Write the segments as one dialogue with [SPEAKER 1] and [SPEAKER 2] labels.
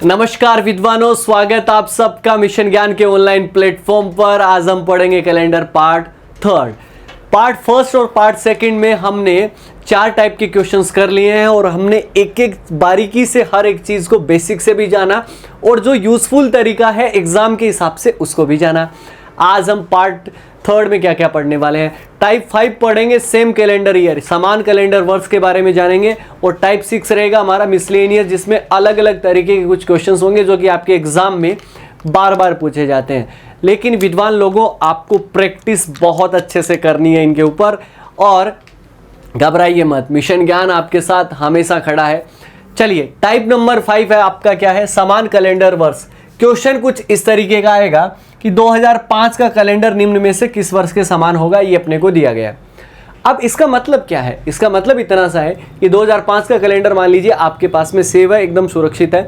[SPEAKER 1] नमस्कार विद्वानों, स्वागत आप सबका मिशन ज्ञान के ऑनलाइन प्लेटफॉर्म पर। आज हम पढ़ेंगे calendar part third. Part first और पार्ट सेकंड में हमने 4 टाइप के क्वेश्चंस कर लिए हैं और हमने एक एक बारीकी से हर एक चीज को बेसिक से भी जाना और जो यूजफुल तरीका है एग्जाम के हिसाब से उसको भी जाना। आज हम पार्ट थर्ड में क्या क्या पढ़ने वाले हैं। टाइप 5 पढ़ेंगे, सेम कैलेंडर ईयर, समान कैलेंडर वर्ष के बारे में जानेंगे। और टाइप 6 रहेगा हमारा मिसलेनियस, जिसमें अलग अलग तरीके के कुछ क्वेश्चंस होंगे जो कि आपके एग्जाम में बार बार पूछे जाते हैं। लेकिन विद्वान लोगों, आपको प्रैक्टिस बहुत अच्छे से करनी है इनके ऊपर और घबराइए मत, मिशन ज्ञान आपके साथ हमेशा खड़ा है। चलिए, टाइप नंबर 5 है आपका, क्या है? समान कैलेंडर वर्ष। क्वेश्चन कुछ इस तरीके का आएगा कि 2005 का कैलेंडर निम्न में से किस वर्ष के समान होगा, ये अपने को दिया गया है। अब इसका मतलब क्या है? इसका मतलब इतना सा है कि 2005 का कैलेंडर मान लीजिए आपके पास में सेव है, एकदम सुरक्षित है,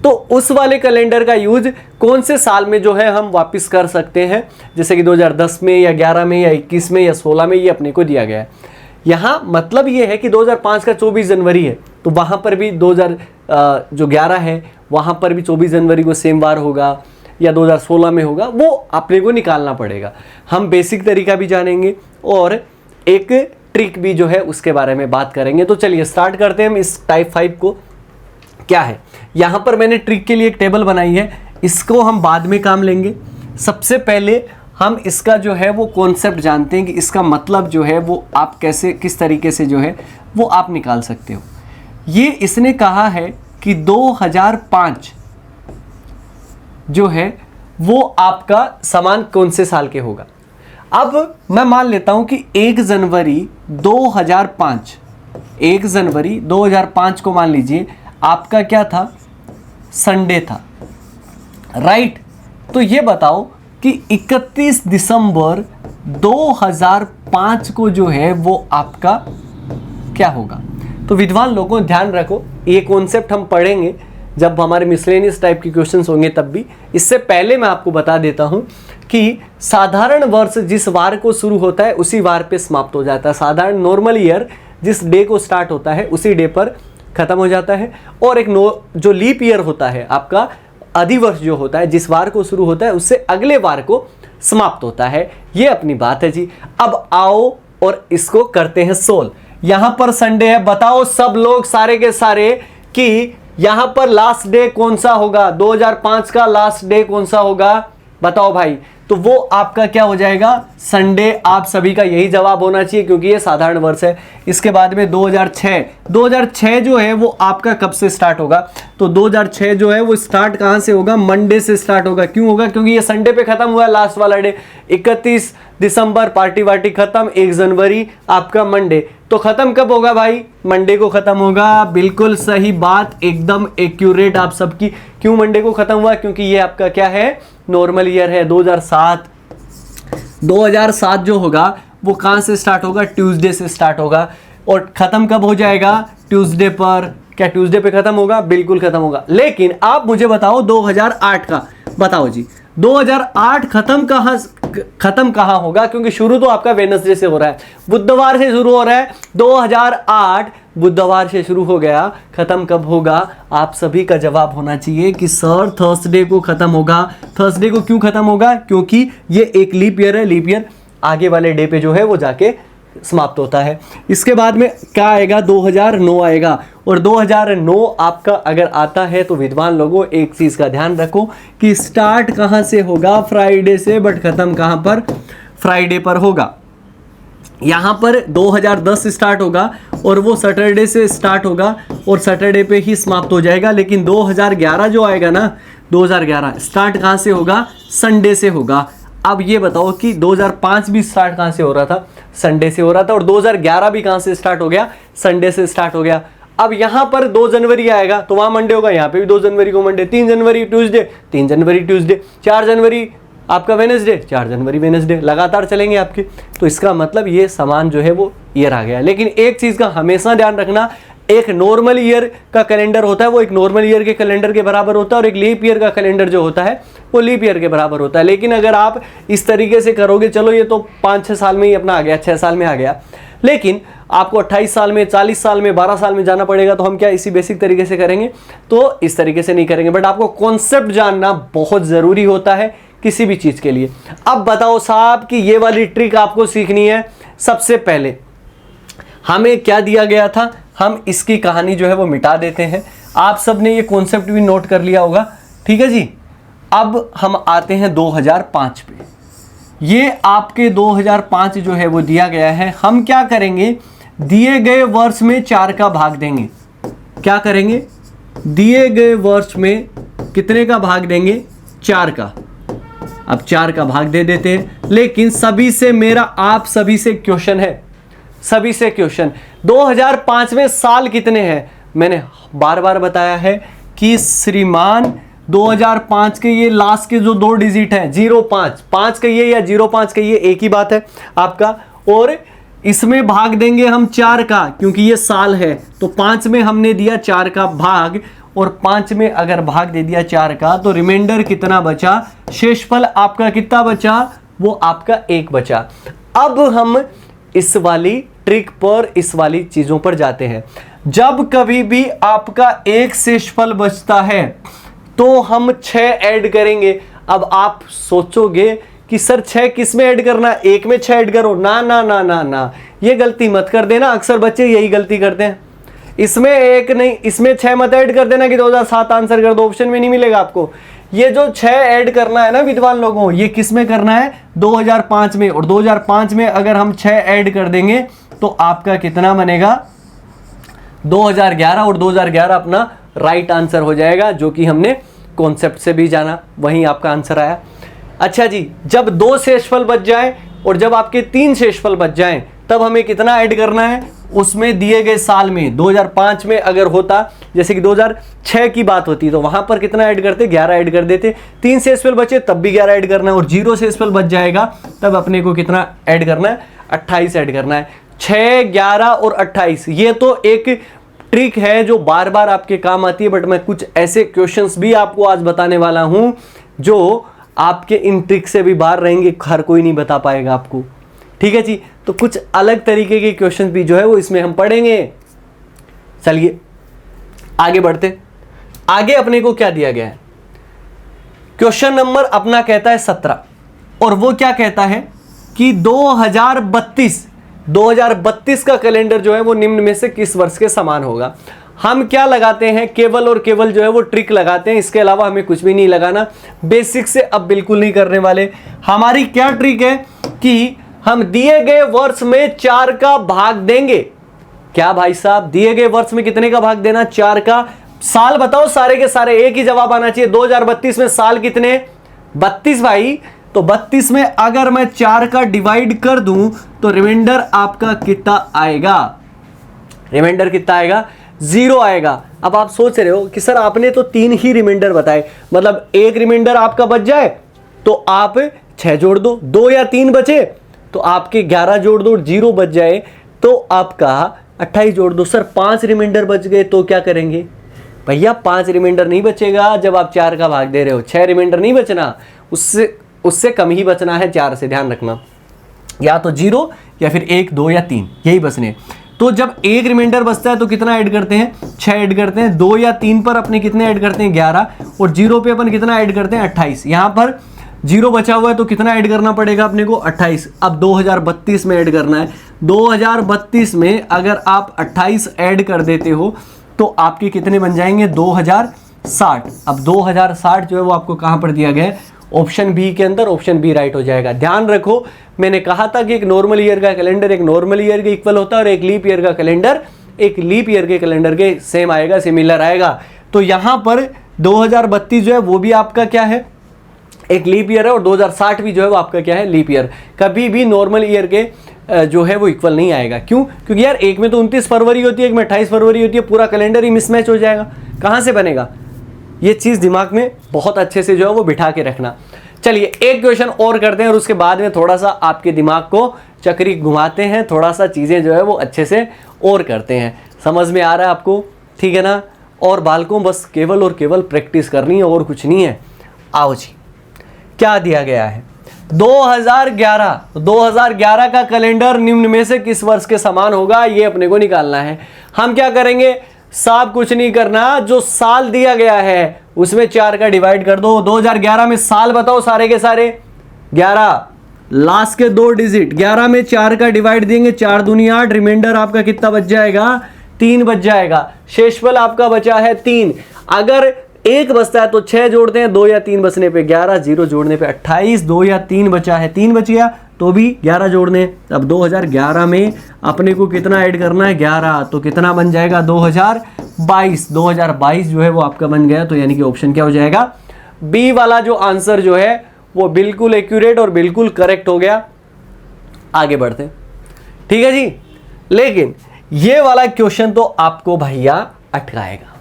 [SPEAKER 1] तो उस वाले कैलेंडर का यूज कौन से साल में जो है हम वापस कर सकते हैं, जैसे कि 2010 में या 11 में या 21 में या 16 में, ये अपने को दिया गया है। यहाँ मतलब ये है कि 2005 का 24 जनवरी है, तो वहाँ पर भी 2011 है, वहाँ पर भी 24 जनवरी को सेम वार होगा या 2016 में होगा, वो अपने को निकालना पड़ेगा। हम बेसिक तरीका भी जानेंगे और एक ट्रिक भी जो है उसके बारे में बात करेंगे। तो चलिए स्टार्ट करते हैं हम इस टाइप 5 को। क्या है, यहाँ पर मैंने ट्रिक के लिए एक टेबल बनाई है, इसको हम बाद में काम लेंगे। सबसे पहले हम इसका जो है वो कॉन्सेप्ट जानते हैं कि इसका मतलब जो है वो आप कैसे, किस तरीके से जो है वो आप निकाल सकते हो। ये इसने कहा है कि 2005 जो है वो आपका समान कौन से साल के होगा। अब मैं मान लेता हूं कि 1 जनवरी 2005 को मान लीजिए आपका क्या था, संडे था, राइट। तो ये बताओ कि 31 दिसंबर 2005 को जो है वो आपका क्या होगा। तो विद्वान लोगों ध्यान रखो, ये कॉन्सेप्ट हम पढ़ेंगे जब हमारे मिसलेनियस टाइप के क्वेश्चंस होंगे तब भी। इससे पहले मैं आपको बता देता हूं कि साधारण वर्ष जिस वार को शुरू होता है उसी वार पे समाप्त हो जाता है। साधारण नॉर्मल ईयर जिस डे को स्टार्ट होता है उसी डे पर खत्म हो जाता है। और एक जो लीप ईयर होता है आपका, अधिवर्ष जो होता है, जिस वार को शुरू होता है उससे अगले वार को समाप्त होता है। ये अपनी बात है जी। अब आओ और इसको करते हैं सोल्व। यहां पर संडे है, बताओ सब लोग सारे के सारे कि यहां पर लास्ट डे कौन सा होगा, 2005 का लास्ट डे कौन सा होगा, बताओ भाई। तो वो आपका क्या हो जाएगा, संडे। आप सभी का यही जवाब होना चाहिए क्योंकि ये साधारण वर्ष है। इसके बाद में 2006 जो है वो आपका कब से स्टार्ट होगा, तो 2006 जो है वो स्टार्ट कहां से होगा, मंडे से स्टार्ट होगा। क्यों होगा? क्योंकि ये संडे पे खत्म हुआ लास्ट वाला डे। 31 दिसंबर पार्टी वार्टी खत्म, 1 जनवरी आपका मंडे। तो खत्म कब होगा भाई, मंडे को खत्म होगा। बिल्कुल सही बात, एकदम एक्यूरेट आप सबकी। क्यों मंडे को खत्म हुआ? क्योंकि ये आपका क्या है, नॉर्मल ईयर है। 2007 जो होगा वो कहां से स्टार्ट होगा, ट्यूसडे से स्टार्ट होगा। और खत्म कब हो जाएगा, ट्यूसडे पर। क्या ट्यूसडे पे खत्म होगा? बिल्कुल खत्म होगा। लेकिन आप मुझे बताओ 2008 का, बताओ जी 2008 खत्म कहां होगा, क्योंकि शुरू तो आपका वेडनेसडे से हो रहा है, बुधवार से शुरू हो रहा है। 2008 बुधवार से शुरू हो गया, खत्म कब होगा? आप सभी का जवाब होना चाहिए कि सर थर्सडे को खत्म होगा। थर्सडे को क्यों खत्म होगा? क्योंकि ये एक लीप ईयर है, लीप ईयर आगे वाले डे पे जो है वो जाके समाप्त होता है। इसके बाद में क्या आएगा, 2009 आएगा। और 2009 आपका अगर आता है तो विद्वान लोगों एक चीज का ध्यान रखो कि स्टार्ट कहां से होगा, फ्राइडे से, बट खत्म कहां पर, फ्राइडे पर होगा। यहां पर 2010 स्टार्ट होगा और वो सैटरडे से स्टार्ट होगा और सैटरडे पे ही समाप्त हो जाएगा। लेकिन 2011 जो आएगा ना, 2011 स्टार्ट कहां से होगा, संडे से होगा। अब ये बताओ कि 2005 भी स्टार्ट कहां से हो रहा था, संडे से हो रहा था। और 2011 भी कहां से स्टार्ट हो गया, संडे से स्टार्ट हो गया। अब यहां पर 2 जनवरी आएगा तो वहां मंडे होगा, यहां पे भी 2 जनवरी को Monday, 3 January Tuesday, 3 January Tuesday, 4 जनवरी आपका वेडनेसडे, 4 जनवरी वेडनेसडे, लगातार चलेंगे आपके। तो इसका मतलब ये समान जो है वो ईयर आ गया। लेकिन एक चीज का हमेशा ध्यान रखना, एक नॉर्मल ईयर का कैलेंडर होता है वो एक नॉर्मल ईयर के कैलेंडर के बराबर होता है और एक लीप ईयर का कैलेंडर जो होता है वो लीप ईयर के बराबर होता है। लेकिन अगर आप इस तरीके से करोगे, चलो ये तो 5-6 साल में ही अपना आ गया, 6 साल में आ गया, लेकिन आपको 28 साल में, 40 साल में, 12 साल में जाना पड़ेगा, तो हम क्या इसी बेसिक तरीके से करेंगे? तो इस तरीके से नहीं करेंगे। बट आपको कॉन्सेप्ट जानना बहुत ज़रूरी होता है किसी भी चीज़ के लिए। अब बताओ साहब कि ये वाली ट्रिक आपको सीखनी है। सबसे पहले हमें क्या दिया गया था, हम इसकी कहानी जो है वो मिटा देते हैं। आप सब ने ये कॉन्सेप्ट भी नोट कर लिया होगा, ठीक है जी। अब हम आते हैं 2005 पे। ये आपके 2005 जो है वो दिया गया है। हम क्या करेंगे, दिए गए वर्ष में 4 का भाग देंगे। क्या करेंगे, दिए गए वर्ष में कितने का भाग देंगे? 4 का। अब 4 का भाग दे देते हैं, लेकिन सभी से मेरा आप सभी से क्वेश्चन है, सभी से क्वेश्चन 2005 में साल कितने हैं? मैंने बार बार बताया है कि श्रीमान 2005 के ये लास्ट के जो 2 डिजिट हैं 05, 5 कहिए या 05 कहिए, एक ही बात है आपका। और इसमें भाग देंगे हम 4 का, क्योंकि ये साल है। तो 5 में हमने दिया 4 का भाग, और 5 में अगर भाग दे दिया 4 का, तो रिमाइंडर कितना बचा? शेषफल आपका कितना बचा? वो आपका 1 बचा। अब हम इस वाली ट्रिक पर, इस वाली चीजों पर जाते हैं। जब कभी भी आपका 1 शेषफल बचता है तो हम 6 ऐड करेंगे। अब आप सोचोगे कि सर 6 किस में ऐड करना है? 1 में 6 ऐड करो। ना ना ना ना ना, ये गलती मत कर देना। अक्सर बच्चे यही गलती करते हैं। इसमें 1 नहीं, इसमें 6 मत ऐड कर देना कि 2007 आंसर कर दो, ऑप्शन में नहीं मिलेगा आपको। ये जो 6 ऐड करना है ना विद्वान लोगों, ये किस में करना है? 2005 में। और 2005 में अगर हम 6 ऐड कर देंगे तो आपका कितना बनेगा? 2011। और 2011 अपना राइट आंसर हो जाएगा, जो कि हमने कॉन्सेप्ट से भी जाना, वहीं आपका आंसर आया। अच्छा जी, जब 2 शेषफल बच जाए और जब आपके 3 शेषफल बच जाएं, तब हमें कितना ऐड करना है? उसमें दिए गए साल में 2005 में अगर होता, जैसे कि 2006 की बात होती, तो वहां पर कितना ऐड करते? 11 ऐड कर देते। 3 शेषफल बचे तब भी 11 ऐड करना है, और 0 शेषफल बच जाएगा तब अपने को कितना ऐड करना है? 28 ऐड करना है। 6, 11 और 28, ये तो एक ट्रिक है जो बार बार आपके काम आती है। बट मैं कुछ ऐसे क्वेश्चंस भी आपको आज बताने वाला हूं जो आपके इन ट्रिक से भी बाहर रहेंगे, हर कोई नहीं बता पाएगा आपको, ठीक है जी। तो कुछ अलग तरीके के क्वेश्चन भी जो है वो इसमें हम पढ़ेंगे। चलिए आगे बढ़ते। आगे अपने को क्या दिया गया है? क्वेश्चन नंबर अपना कहता है 17, और वो क्या कहता है कि 2032 का कैलेंडर जो है वो निम्न में से किस वर्ष के समान होगा? हम क्या लगाते हैं? केवल और केवल जो है वो ट्रिक लगाते हैं, इसके अलावा हमें कुछ भी नहीं लगाना। बेसिक से अब बिल्कुल नहीं करने वाले। हमारी क्या ट्रिक है कि हम दिए गए वर्ष में 4 का भाग देंगे। क्या भाई साहब, दिए गए वर्ष में कितने का भाग देना? 4 का। साल बताओ सारे के सारे, एक ही जवाब आना चाहिए। 2032 में साल कितने? 32 भाई। तो 32 में अगर मैं 4 का डिवाइड कर दूं तो रिमाइंडर आपका कितना आएगा? रिमाइंडर कितना आएगा? 0 आएगा। अब आप सोच रहे हो कि सर आपने तो 3 ही रिमाइंडर बताए, मतलब एक रिमाइंडर आपका बच जाए तो आप 6 जोड़ दो, 2 या 3 बचे तो आपके 11 जोड़ दो, 0 बच जाए तो आपका 28 जोड़ दो। सर 5 रिमाइंडर बच गए तो क्या करेंगे? भैया 5 रिमाइंडर नहीं बचेगा जब आप 4 का भाग दे रहे हो। 6 रिमाइंडर नहीं बचना, उससे कम ही बचना है 4 से, ध्यान रखना। या तो 0 या फिर 1, 2 या 3, यही बचने। तो जब एक रिमाइंडर बचता है तो कितना ऐड करते हैं? 6 ऐड करते हैं। 2 या 3 पर अपने कितने ऐड करते हैं? 11। और 0 पे अपन कितना ऐड करते हैं? 28। यहां पर 0 बचा हुआ है तो कितना ऐड करना पड़ेगा अपने को? 28। अब 2032 में ऐड करना है। 2032 में अगर आप 28 ऐड कर देते हो तो आपके कितने बन जाएंगे? 2060। अब 2060 जो है वो आपको कहां पर दिया गया है? ऑप्शन बी के अंदर। ऑप्शन बी राइट हो जाएगा। ध्यान रखो, मैंने कहा था कि एक नॉर्मल ईयर का कैलेंडर एक नॉर्मल ईयर के इक्वल होता है, और एक लीप ईयर का कैलेंडर एक लीप ईयर के कैलेंडर के सेम आएगा, सिमिलर आएगा। तो यहां पर 2032 जो है वो भी आपका क्या है? एक लीप ईयर है। और 2060 भी जो है वो आपका क्या है? Leap year. कभी भी नॉर्मल ईयर के जो है वो इक्वल नहीं आएगा। क्यों? क्योंकि यार एक में तो 29 फरवरी होती है, एक में 28 फरवरी होती है, पूरा कैलेंडर ही मिसमैच हो जाएगा। कहाँ से बनेगा? ये चीज़ दिमाग में बहुत अच्छे से जो है वो बिठा के रखना। चलिए एक क्वेश्चन और करते हैं और उसके बाद में थोड़ा सा आपके दिमाग को चक्री घुमाते हैं, थोड़ा सा चीज़ें जो है वो अच्छे से और करते हैं। समझ में आ रहा है आपको? ठीक है ना? और बालकों बस केवल और केवल प्रैक्टिस करनी है और कुछ नहीं है। आओ जी, क्या दिया गया है? 2011 का कैलेंडर निम्न में से किस वर्ष के समान होगा, ये अपने को निकालना है। हम क्या करेंगे, साफ कुछ नहीं करना, जो साल दिया गया है उसमें 4 का डिवाइड कर दो। 2011 में साल बताओ सारे के सारे 11, लास्ट के 2 डिजिट 11 में 4 का डिवाइड देंगे, 4 दूनी 8, रिमाइंडर आपका कितना बच जाएगा, 3 बच जाएगा। शेषफल आपका बचा है 3। अगर 1 बचता है तो 6 जोड़ते हैं, 2 या 3 बचने पे 11, 0 जोड़ने पे 28, 2 या 3 बचा है, 3 बच गया तो भी 11 जोड़ने। अब 2011 में अपने को कितना ऐड करना है, 11, तो कितना बन जाएगा 2022 जो है वो आपका बन गया। तो यानी कि ऑप्शन क्या हो जाएगा, बी वाला जो आंसर जो है वो बिल्कुल एक्यूरेट और बिल्कुल करेक्ट हो गया। आगे बढ़ते हैं, ठीक है जी। लेकिन ये वाला क्वेश्चन तो आपको भैया अटकाएगा,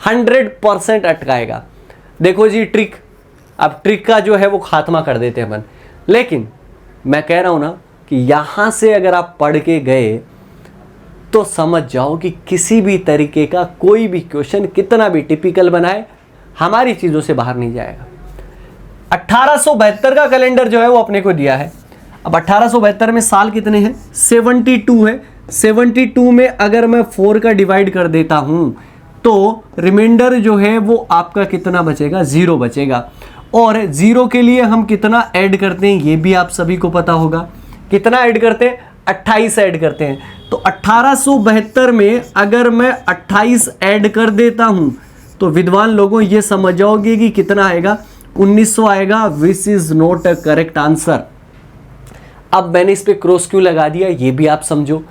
[SPEAKER 1] 100% अटकाएगा। देखो जी ट्रिक, अब ट्रिक का जो है वो खात्मा कर देते हैं अपन। लेकिन मैं कह रहा हूं ना कि यहां से अगर आप पढ़ के गए तो समझ जाओ कि किसी भी तरीके का कोई भी क्वेश्चन कितना भी टिपिकल बनाए हमारी चीजों से बाहर नहीं जाएगा। 1872 का कैलेंडर जो है वो अपने को दिया है। अब 1872 में साल कितने हैं, 72 है। 72 में अगर मैं 4 का डिवाइड कर देता हूं तो रिमाइंडर जो है वो आपका कितना बचेगा, 0 बचेगा। और 0 के लिए हम कितना ऐड करते हैं ये भी आप सभी को पता होगा। कितना ऐड करते हैं, 28 ऐड करते हैं। तो 1872 में अगर मैं 28 ऐड कर देता हूं तो विद्वान लोगों ये समझ जाओगे कि कितना आएगा, 1900 आएगा। Which is not a correct answer. अब मैंने इस पे क्रॉस क्यों लगा दिया ये भी आप समझो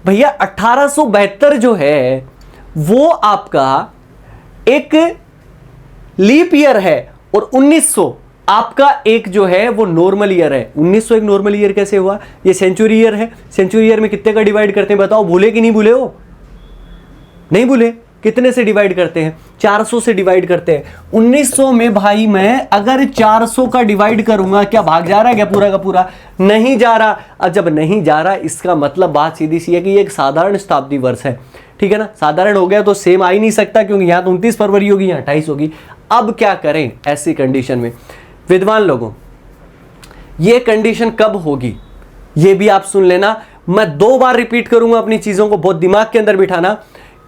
[SPEAKER 1] भैया। 1872 जो है वो आपका एक लीप ईयर है और 1900 आपका एक जो है वो नॉर्मल ईयर है। 1900 एक नॉर्मल ईयर कैसे हुआ, ये सेंचुरी ईयर है। सेंचुरी ईयर में कितने का डिवाइड करते हैं बताओ, भूले कि नहीं भूले हो, नहीं भूले। कितने से डिवाइड करते हैं, 400 से डिवाइड करते हैं। 1900 में भाई मैं अगर 400 का डिवाइड करूंगा, क्या भाग जा रहा है क्या पूरा का पूरा, नहीं जा रहा। अब जब नहीं जा रहा इसका मतलब बात सीधी सी है कि ये एक साधारण शताब्दी वर्ष है, ठीक है ना। साधारण हो गया तो सेम आ ही नहीं सकता, क्योंकि यहाँ तो 29 फरवरी होगी, यहाँ 28 होगी। अब क्या करें ऐसी कंडीशन में, विद्वान लोगों ये कंडीशन कब होगी ये भी आप सुन लेना। मैं 2 बार रिपीट करूंगा अपनी चीजों को, बहुत दिमाग के अंदर बिठाना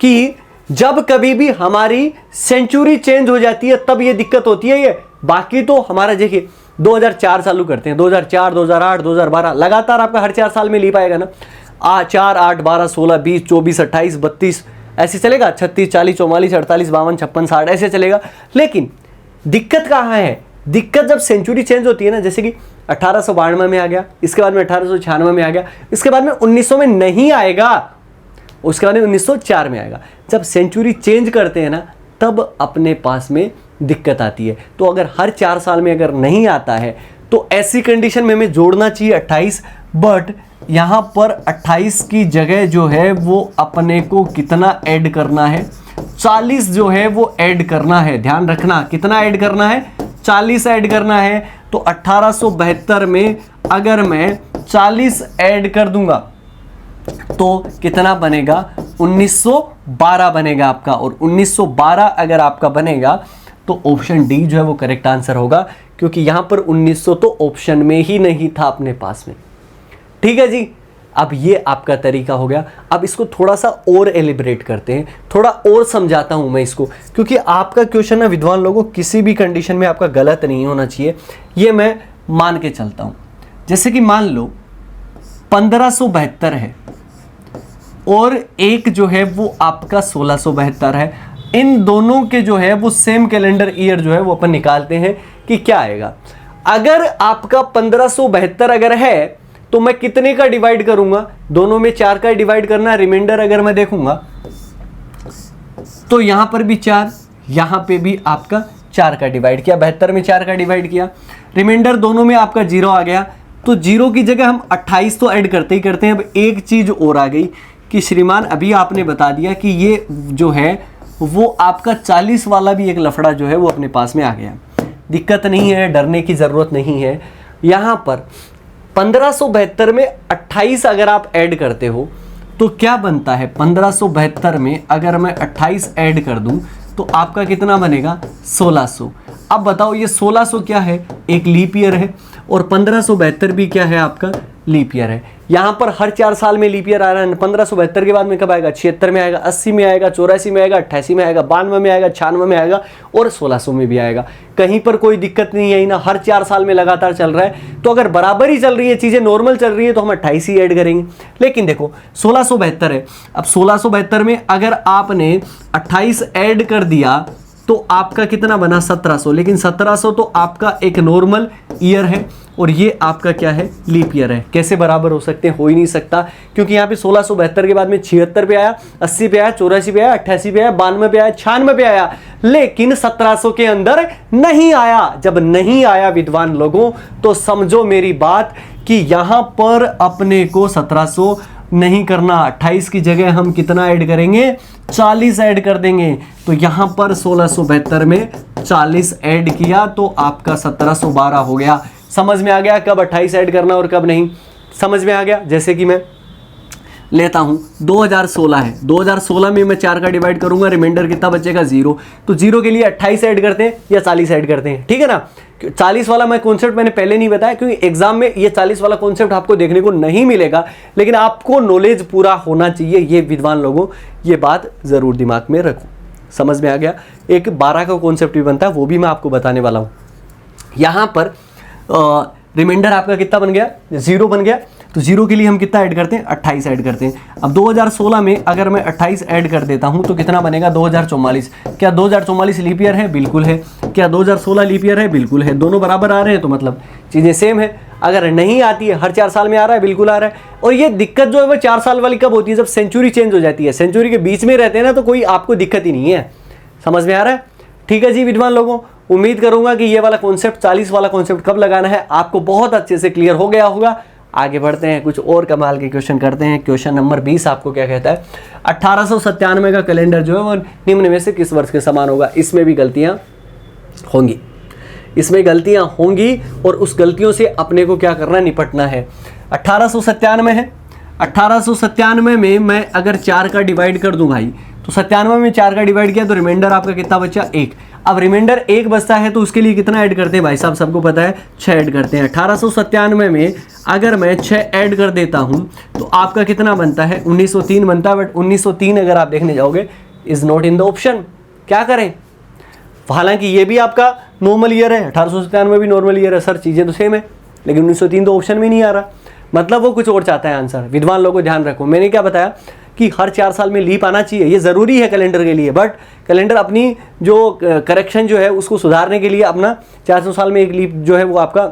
[SPEAKER 1] कि जब कभी भी हमारी सेंचुरी चेंज हो जाती है तब ये दिक्कत होती है। ये बाकी तो हमारा देखिए 2004 चालू करते हैं, 2004, 2008, 2012 लगातार आपका हर 4 साल में ली पाएगा ना। 4, 8, 12, 16, 20, 24, 28, 32 ऐसे चलेगा, 36, 40, 44, 48, 52, 56, 60 ऐसे चलेगा। लेकिन दिक्कत कहाँ है, दिक्कत जब सेंचुरी चेंज होती है ना, जैसे कि 1892 में आ गया, इसके बाद में 1896 में आ गया, इसके बाद में 1900 में नहीं आएगा, उसके बाद में 1904 में आएगा। जब सेंचुरी चेंज करते हैं ना तब अपने पास में दिक्कत आती है। तो अगर हर 4 साल में अगर नहीं आता है तो ऐसी कंडीशन में हमें जोड़ना चाहिए 28, बट यहाँ पर 28 की जगह जो है वो अपने को कितना ऐड करना है, 40 जो है वो ऐड करना है। ध्यान रखना कितना ऐड करना है, 40 ऐड करना है। तो 1872 में अगर मैं 40 ऐड कर दूंगा तो कितना बनेगा, 1912 बनेगा आपका। और 1912 अगर आपका बनेगा तो ऑप्शन डी जो है वो करेक्ट आंसर होगा, क्योंकि यहां पर 1900 तो ऑप्शन में ही नहीं था अपने पास में। ठीक है जी, अब ये आपका तरीका हो गया। अब इसको थोड़ा सा और एलिब्रेट करते हैं, थोड़ा और समझाता हूं मैं इसको, क्योंकि आपका क्वेश्चन है विद्वान लोगों किसी भी कंडीशन में आपका गलत नहीं होना चाहिए, ये मैं मान के चलता हूं। जैसे कि मान लो 1572 है और एक जो है वो आपका 1672 है। इन दोनों के जो है वो सेम कैलेंडर ईयर जो है वो अपन निकालते हैं कि क्या आएगा। अगर आपका 1572 अगर है तो मैं कितने का डिवाइड करूंगा, दोनों में 4 का डिवाइड करना। रिमाइंडर अगर मैं देखूंगा तो यहां पर भी 4, यहां पे भी आपका 4 का डिवाइड किया, 72 में 4 का डिवाइड किया। रिमाइंडर दोनों में आपका 0 आ गया, तो 0 की जगह हम 28 तो ऐड करते ही करते हैं। अब एक चीज और आ गई कि श्रीमान अभी आपने बता दिया कि ये जो है वो आपका 40 वाला भी एक लफड़ा जो है वो अपने पास में आ गया। दिक्कत नहीं है, डरने की जरूरत नहीं है। यहां पर 1572 में 28 अगर आप ऐड करते हो तो क्या बनता है, 1572 में अगर मैं 28 ऐड कर दूं तो आपका कितना बनेगा, 1600। अब बताओ ये 1600 क्या है, एक लीप ईयर है, और 1572 भी क्या है आपका लीप ईयर है। यहाँ पर हर 4 साल में लीप ईयर आ रहा है। 1572 के बाद में कब आएगा, 76 में आएगा, 80 में आएगा, 84 में आएगा, 88 में आएगा, 92 में आएगा, 96 में आएगा और 1600 में भी आएगा। कहीं पर कोई दिक्कत नहीं है ना, हर 4 साल में लगातार चल रहा है। तो अगर बराबर ही चल रही है, चीज़ें नॉर्मल चल रही है, तो हम 28 ही ऐड करेंगे। लेकिन देखो 1672 है, अब 1672 में अगर आपने 28 ऐड कर दिया तो आपका कितना बना 1700, लेकिन 1700 तो आपका एक नॉर्मल ईयर है और ये आपका क्या है, लीप ईयर है। कैसे बराबर हो सकते हैं, हो ही नहीं सकता, क्योंकि यहाँ पे 1672 के बाद में 76 पे आया, 80 पे आया, 84 पे आया, 88 पे आया, 92 पे आया, 96 पे आया, लेकिन 1700 के अंदर नहीं आया। जब नहीं आया विद्वान लोगों, तो समझो मेरी बात कि यहाँ पर अपने को 1700 नहीं करना, 28 की जगह हम कितना ऐड करेंगे, 40 ऐड कर देंगे। तो यहां पर 1672 में 40 ऐड किया तो आपका 1712 हो गया। समझ में आ गया कब 28 ऐड करना और कब नहीं, समझ में आ गया। जैसे कि मैं लेता हूं 2016 है, 2016 में मैं 4 का डिवाइड करूंगा, रिमाइंडर कितना बचेगा 0। तो 0 के लिए 28 ऐड करते हैं या 40 ऐड करते हैं, ठीक है ना। 40 वाला मैं कॉन्सेप्ट मैंने पहले नहीं बताया, क्योंकि एग्जाम में ये 40 वाला कॉन्सेप्ट आपको देखने को नहीं मिलेगा, लेकिन आपको नॉलेज पूरा होना चाहिए। ये विद्वान लोगों, ये बात जरूर दिमाग में रखो। समझ में आ गया। एक 12 का कॉन्सेप्ट भी बनता है, वो भी मैं आपको बताने वाला हूँ। यहाँ पर रिमाइंडर आपका कितना बन गया, 0 बन गया। तो 0 के लिए हम कितना ऐड करते हैं, 28 ऐड करते हैं। अब 2016 में अगर मैं 28 ऐड कर देता हूं तो कितना बनेगा, 2044। क्या 2044 लीप ईयर है, बिल्कुल है। क्या 2016 लीप ईयर है, बिल्कुल है। दोनों बराबर आ रहे हैं तो मतलब चीज़ें सेम है। अगर नहीं आती है, हर 4 साल में आ रहा है, बिल्कुल आ रहा है। और ये दिक्कत जो है वो 4 साल वाली कब होती है, जब सेंचुरी चेंज हो जाती है। सेंचुरी के बीच में रहते हैं ना, तो कोई आपको दिक्कत ही नहीं है। समझ में आ रहा है, ठीक है जी विद्वान लोगों। उम्मीद करूंगा कि ये वाला कॉन्सेप्ट, 40 वाला कॉन्सेप्ट कब लगाना है, आपको बहुत अच्छे से क्लियर हो गया होगा। आगे बढ़ते हैं, कुछ और कमाल के क्वेश्चन करते हैं। क्वेश्चन नंबर 20 आपको क्या कहता है, 1897 का कैलेंडर जो है वो निम्न में से किस वर्ष के समान होगा। इसमें भी गलतियां होंगी, इसमें गलतियां होंगी और उस गलतियों से अपने को क्या करना है, निपटना है। 1897 है, 1897 में मैं अगर 4 का डिवाइड कर दूं भाई, तो 97 में 4 का डिवाइड किया तो रिमाइंडर आपका कितना बचा, 1। अब रिमाइंडर 1 बचता है तो उसके लिए कितना ऐड करते हैं भाई साहब, सबको पता है 6 ऐड करते हैं। 1897 में अगर मैं 6 ऐड कर देता हूं तो आपका कितना बनता है, 1903 बनता है। बट 1903 अगर आप देखने जाओगे is not in the option. क्या करें, हालांकि ये भी आपका नॉर्मल ईयर है, 1897 में भी नॉर्मल ईयर है सर, चीज़ें तो सेम है, लेकिन 1903 तो ऑप्शन में नहीं आ रहा। मतलब वो कुछ और चाहता है आंसर। विद्वान लोगों ध्यान रखो, मैंने क्या बताया कि हर 4 साल में लीप आना चाहिए, ये ज़रूरी है कैलेंडर के लिए। बट कैलेंडर अपनी जो करेक्शन जो है उसको सुधारने के लिए अपना 400 साल में एक लीप जो है वो आपका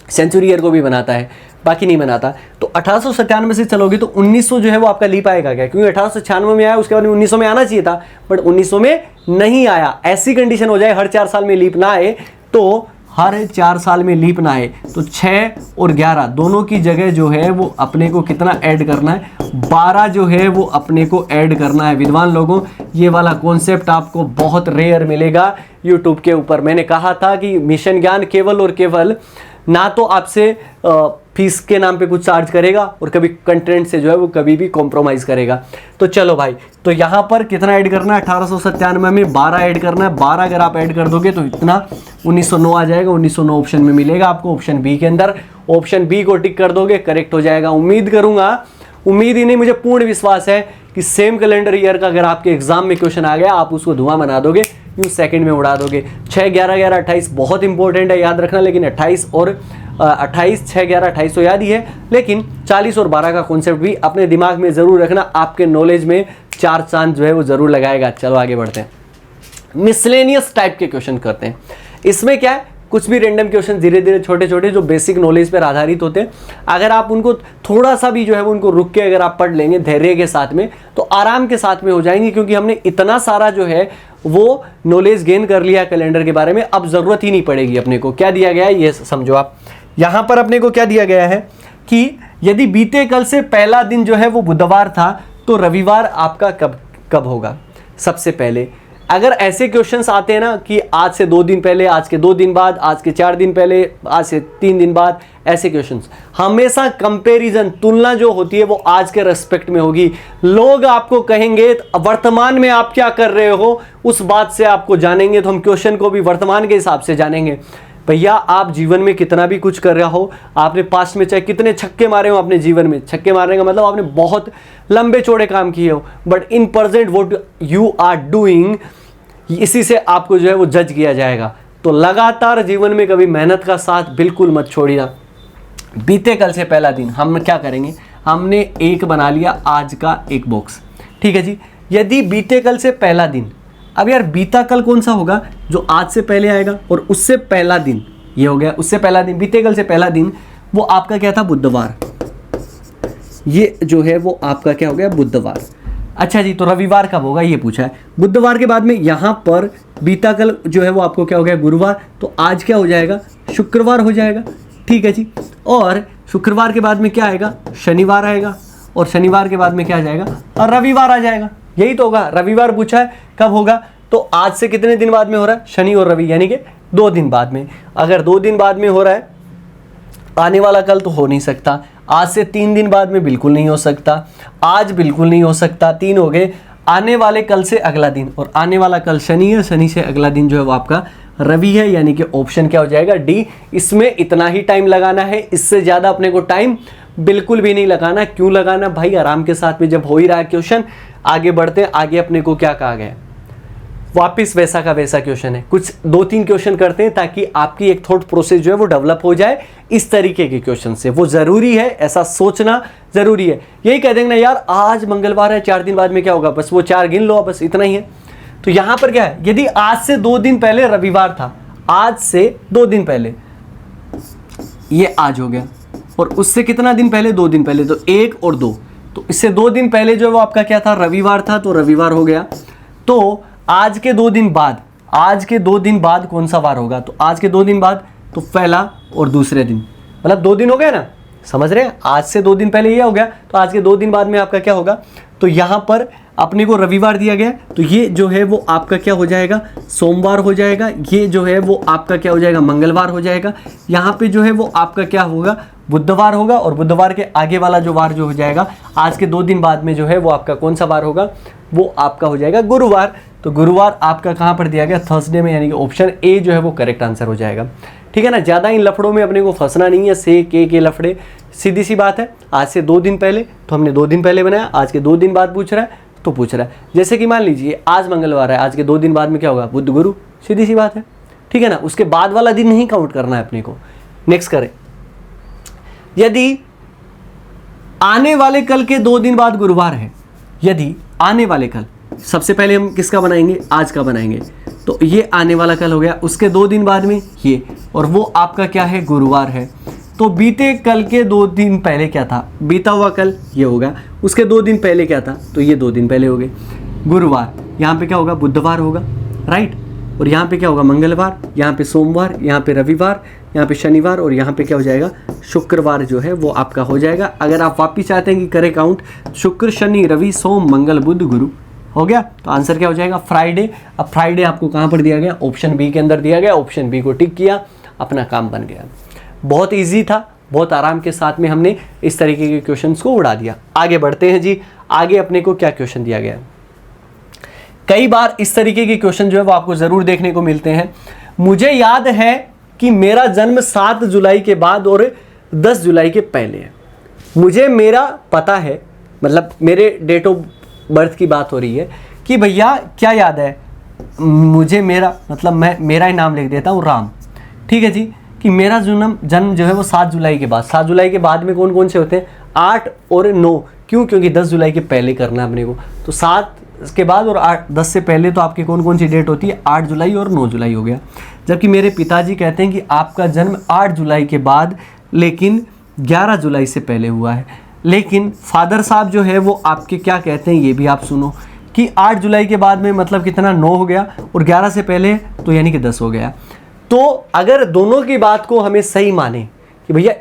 [SPEAKER 1] सेंचुरी ईयर को भी बनाता है, बाकी नहीं बनाता। तो 1897 से चलोगे तो 1900 जो है वो आपका लीप आएगा क्या, क्योंकि 1896 में आया, उसके बाद 1900 में आना चाहिए था, बट 1900 में नहीं आया। ऐसी कंडीशन हो जाए हर 4 साल में लीप ना आए, तो हर 4 साल में लीप ना आए तो 6 और 11 दोनों की जगह जो है वो अपने को कितना ऐड करना है, 12 जो है वो अपने को ऐड करना है। विद्वान लोगों, ये वाला कॉन्सेप्ट आपको बहुत रेयर मिलेगा यूट्यूब के ऊपर। मैंने कहा था कि मिशन ज्ञान केवल और केवल ना तो आपसे फीस के नाम पे कुछ चार्ज करेगा और कभी कंटेंट से जो है वो कभी भी कॉम्प्रोमाइज़ करेगा। तो चलो भाई, तो यहाँ पर कितना ऐड करना है, 1897 में 12 ऐड करना है। 12 अगर आप ऐड कर दोगे तो इतना 1909 आ जाएगा। 1909 ऑप्शन में मिलेगा आपको, ऑप्शन बी के अंदर। ऑप्शन बी को टिक कर दोगे, करेक्ट हो जाएगा। उम्मीद करूँगा, उम्मीद ही नहीं मुझे पूर्ण विश्वास है कि सेम कैलेंडर ईयर का अगर आपके एग्जाम में क्वेश्चन आ गया, आप उसको धुआं बना दोगे, यूँ सेकंड में उड़ा दोगे। 6, 11, 11, 28 बहुत इंपॉर्टेंट है, याद रखना। लेकिन 28 और 28, 6, 11, 28 तो याद ही है, लेकिन 40 और 12 का कॉन्सेप्ट भी अपने दिमाग में ज़रूर रखना। आपके नॉलेज में 4 चांद जो है वो ज़रूर लगाएगा। चलो आगे बढ़ते हैं, मिसलेनियस टाइप के क्वेश्चन करते हैं। इसमें क्या है, कुछ भी रैंडम क्वेश्चन धीरे धीरे छोटे छोटे जो बेसिक नॉलेज पर आधारित होते हैं, अगर आप उनको थोड़ा सा भी जो है वो उनको रुक के अगर आप पढ़ लेंगे धैर्य के साथ में, तो आराम के साथ में हो जाएंगे। क्योंकि हमने इतना सारा जो है वो नॉलेज गेन कर लिया कैलेंडर के बारे में, अब ज़रूरत ही नहीं पड़ेगी अपने को। क्या दिया गया है ये समझो आप। यहाँ पर अपने को क्या दिया गया है कि यदि बीते कल से पहला दिन जो है वो बुधवार था, तो रविवार आपका कब कब होगा। सबसे पहले अगर ऐसे क्वेश्चंस आते हैं ना कि आज से 2 दिन पहले, आज के 2 दिन बाद, आज के 4 दिन पहले, आज से 3 दिन बाद, ऐसे क्वेश्चंस, हमेशा कंपैरिजन, तुलना जो होती है वो आज के रेस्पेक्ट में होगी। लोग आपको कहेंगे वर्तमान में आप क्या कर रहे हो, उस बात से आपको जानेंगे। तो हम क्वेश्चन को भी वर्तमान के हिसाब से जानेंगे। भैया आप जीवन में कितना भी कुछ कर रहा हो, आपने पास्ट में चाहे कितने छक्के मारे हो अपने जीवन में, छक्के मारने का मतलब आपने बहुत लंबे चौड़े काम किए हो, but in present what you are doing, इसी से आपको जो है वो जज किया जाएगा। तो लगातार जीवन में कभी मेहनत का साथ बिल्कुल मत छोड़िए। बीते कल से पहला दिन हम क्या करेंगे, हमने एक बना लिया आज का एक बॉक्स, ठीक है जी। यदि बीते कल से पहला दिन, अब यार बीता कल कौन सा होगा, जो आज से पहले आएगा, और उससे पहला दिन ये हो गया, उससे पहला दिन, बीते कल से पहला दिन वो आपका क्या था, बुधवार। ये जो है वो आपका क्या हो गया, बुधवार। अच्छा जी, तो रविवार कब होगा ये पूछा है। बुधवार के बाद में यहाँ पर बीता कल जो है वो आपको क्या हो गया, गुरुवार। तो आज क्या हो जाएगा, शुक्रवार हो जाएगा, ठीक है जी। और शुक्रवार के बाद में क्या आएगा, शनिवार आएगा, और शनिवार के बाद में क्या आ जाएगा, और रविवार आ जाएगा। यही तो होगा, रविवार पूछा है कब होगा, तो आज से कितने दिन बाद में हो रहा है, शनि और रवि, यानी कि 2 दिन बाद में। अगर 2 दिन बाद में हो रहा है, आने वाला कल तो हो नहीं सकता, आज से 3 दिन बाद में बिल्कुल नहीं हो सकता, आज बिल्कुल नहीं हो सकता, 3 हो गए, आने वाले कल से अगला दिन, और आने वाला कल शनि है, शनि से अगला दिन जो है वो आपका रवि है, यानी कि ऑप्शन क्या हो जाएगा, डी। इसमें इतना ही टाइम लगाना है, इससे ज़्यादा अपने को टाइम बिल्कुल भी नहीं लगाना। क्यों लगाना भाई, आराम के साथ में जब हो ही रहा है क्वेश्चन, आगे बढ़ते हैं। आगे अपने को क्या कहा गया, वापिस वैसा का वैसा क्वेश्चन है। कुछ 2-3 क्वेश्चन करते हैं ताकि आपकी एक थॉट प्रोसेस जो है वो डेवलप हो जाए। इस तरीके के क्वेश्चन से वो जरूरी है, ऐसा सोचना जरूरी है। यही कह देंगे ना यार आज मंगलवार है, 4 दिन बाद में क्या होगा, बस वो 4 गिन लो, बस इतना ही है। तो यहां पर क्या है, यदि आज से 2 दिन पहले रविवार था, आज से 2 दिन पहले, ये आज हो गया, और उससे कितना दिन पहले, 2 दिन पहले, तो 1 और 2, तो इससे 2 दिन पहले जो है वो आपका क्या था, रविवार था, तो रविवार हो गया। तो आज के 2 दिन बाद, आज के 2 दिन बाद कौन सा वार होगा, तो आज के 2 दिन बाद तो पहला और दूसरे दिन, मतलब 2 दिन हो गए ना, समझ रहे हैं। आज से 2 दिन पहले ये हो गया, तो आज के 2 दिन बाद में आपका क्या होगा, तो यहाँ पर अपने को रविवार दिया गया, तो ये जो है वो आपका क्या हो जाएगा, सोमवार हो जाएगा। ये जो है वो आपका क्या हो जाएगा, मंगलवार हो जाएगा। यहाँ पे जो है वो आपका क्या होगा, बुधवार होगा, और बुधवार के आगे वाला जो वार जो हो जाएगा, आज के 2 दिन बाद में जो है वो आपका कौन सा वार होगा, वो आपका हो जाएगा गुरुवार। तो गुरुवार आपका कहाँ पर दिया गया, थर्सडे में, यानी कि ऑप्शन ए जो है वो करेक्ट आंसर हो जाएगा। ठीक है ना, ज़्यादा इन लफड़ों में अपने को फंसना नहीं है, से के लफड़े, सीधी सी बात है। आज से 2 दिन पहले, तो हमने 2 दिन पहले बनाया, आज के 2 दिन बाद पूछ रहा है तो पूछ रहा है। जैसे कि मान लीजिए आज मंगलवार है, आज के 2 दिन बाद में क्या होगा, बुध गुरु, सीधी सी बात है। ठीक है ना, उसके बाद वाला दिन नहीं काउंट करना है अपने को। नेक्स्ट करें, यदि आने वाले कल के 2 दिन बाद गुरुवार है, यदि आने वाले कल, सबसे पहले हम किसका बनाएंगे, आज का बनाएंगे, तो ये आने वाला कल हो गया, उसके 2 दिन बाद में ये, और वो आपका क्या है, गुरुवार है। तो बीते कल के 2 दिन पहले क्या था, बीता हुआ कल ये होगा, उसके 2 दिन पहले क्या था, तो ये 2 दिन पहले हो गए, गुरुवार। यहाँ पे क्या होगा, बुधवार होगा, राइट, और यहाँ पे क्या होगा, मंगलवार, यहाँ पे सोमवार, यहाँ पे रविवार, यहाँ पे शनिवार, और यहाँ पे क्या हो जाएगा, शुक्रवार जो है वो आपका हो जाएगा। अगर आप वापिस चाहते हैं कि करें काउंट, शुक्र शनि रवि सोम मंगल बुध गुरु, हो गया, तो आंसर क्या हो जाएगा, फ्राइडे। अब फ्राइडे आपको कहाँ पर दिया गया, ऑप्शन बी के अंदर दिया गया, ऑप्शन बी को टिक किया, अपना काम बन गया। बहुत इजी था, बहुत आराम के साथ में हमने इस तरीके के क्वेश्चंस को उड़ा दिया। आगे बढ़ते हैं जी, आगे अपने को क्या क्वेश्चन दिया गया। कई बार इस तरीके के क्वेश्चन जो है वो आपको जरूर देखने को मिलते हैं। मुझे याद है कि मेरा जन्म 7 जुलाई के बाद और 10 जुलाई के पहले है। मुझे मेरा पता है, मतलब मेरे डेट ऑफ बर्थ की बात हो रही है कि भैया क्या याद है मुझे, मेरा मतलब मैं मेरा ही नाम लिख देता हूँ, राम। ठीक है जी, कि मेरा जन्म जो है वो 7 जुलाई के बाद, 7 जुलाई के बाद में कौन कौन से होते हैं, 8 और 9। क्यों, क्योंकि 10 जुलाई के पहले करना है अपने को, तो 7 के बाद और 10 से पहले तो आपकी कौन कौन सी डेट होती है, 8 जुलाई और 9 जुलाई हो गया। जबकि मेरे पिताजी कहते हैं कि आपका जन्म 8 जुलाई के बाद लेकिन 11 जुलाई से पहले हुआ है। लेकिन फादर साहब जो है वो आपके क्या कहते हैं, ये भी आप सुनो, कि 8 जुलाई के बाद में मतलब कितना, 9 हो गया, और 11 से पहले तो यानी कि 10 हो गया। तो अगर दोनों की बात को हमें सही माने कि भैया